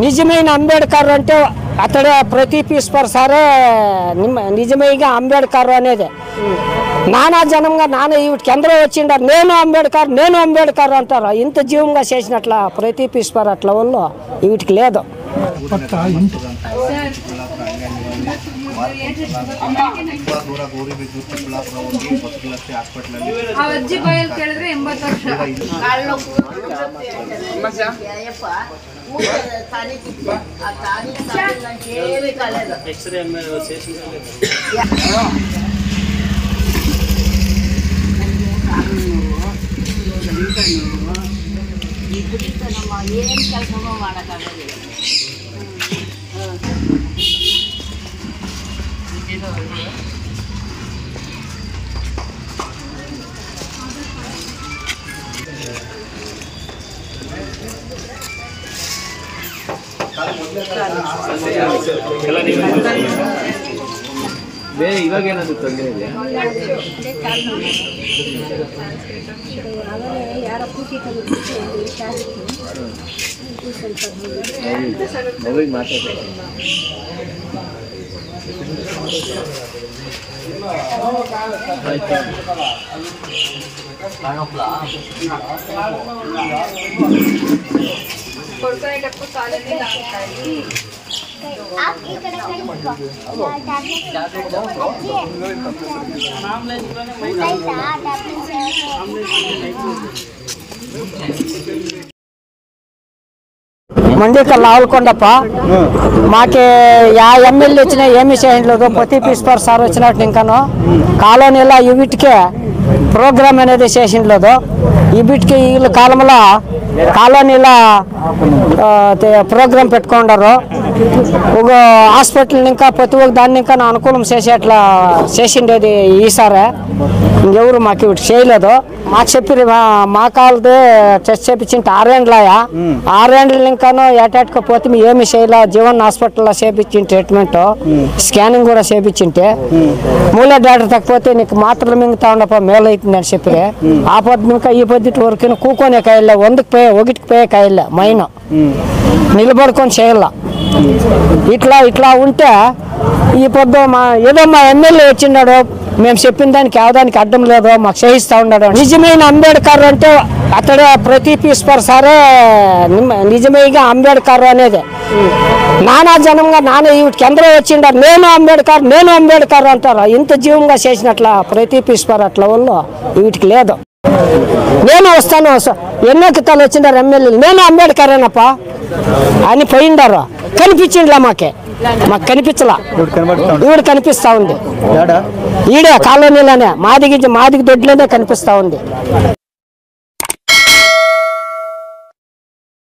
నిజమైన అంబేద్కర్ అంటే అతడే ప్రతిపిస్తారు సరే నిజమైగా అంబేద్కర్ అనేది నానా జనంగా నాన్న వీటికి ఎందరో వచ్చిండారు నేను అంబేద్కర్ అంటారు ఇంత జీవంగా చేసినట్ల ప్రతిపిస్తారు అట్లా వాళ్ళు వీటికి లేదు ಇವಾಗ ಏನಾದ್ರು ತೊಂದರೆ ಇದೆ ಮಗುವಿಗೆ ಮಾತಾಡ್ತಾರೆ కొడుకునేటప్పుడు కాలేజీ లాగుతాయి మండిక లావులకొండప్ప మాకే యా ఎమ్మెల్యే వచ్చినా ఏమీ చేయలేదు ప్రతిపిస్తారు సార్ వచ్చినట్టు ఇంకాను కాలనీలో వీటికే ప్రోగ్రామ్ అనేది చేసిండలేదు వీటికి వీళ్ళ కాలంలో కాలనీలో ప్రోగ్రాం పెట్టుకున్నారు ఒక హాస్పిటల్ ఇంకా ప్రతి ఒక్క దాన్ని ఇంకా అనుకూలం చేసేట్లా చేసిండేది ఈసారే ఇంకెవరు మాకు ఇవి చేయలేదు మాకు చెప్పి మా కాలదే టెస్ట్ చేపించింటే 6 ఏండ్లయా 6 ఏండ్లు ఇంకాను ఏటాటికి పోతే ఏమి చేయలే జీవన్ హాస్పిటల్లో చేపించిన ట్రీట్మెంట్ స్కానింగ్ కూడా చేపించింటే మూల డాక్టర్ తగ్గిపోతే నీకు మాత్రలు మింగుతా ఉండప మేలు అవుతుంది అని చెప్పి ఆ పొద్దు ఇంకా ఈ పొద్దుటి వరకు కూకొని కాయలే ఒకటికి పోయే కాయలే మైన నిలబడుకొని చేయాల ఇట్లా ఉంటే ఈ పొద్దు ఏదో మా ఎమ్మెల్యే వచ్చిన్నాడు మేము చెప్పిన దానికి యావదానికి అడ్డం లేదు మాకు చేయిస్తూ ఉన్నాడు నిజమైన అంబేద్కర్ అంటే అతడే ప్రతిపిస్తారు సరే నిజమైగా అంబేద్కర్ అనేది నానా జనంగా నాన్న వీటికి ఎందరో వచ్చిండారు నేను అంబేద్కర్ అంటారు ఇంత జీవంగా చేసినట్ల ప్రతిపిస్తారు అట్లా వాళ్ళు వీటికి లేదు నేను వస్తాను ఎన్నో కితాలు వచ్చిండారు ఎమ్మెల్యేలు నేను అంబేద్కరేనప్ప అని పోయిండారు కనిపించిండ్లా మాకు కనిపించలా ఈవిడ కనిపిస్తా ఉంది ఈడే కాలనీలోనే మాదికి దొడ్లోనే కనిపిస్తా ఉంది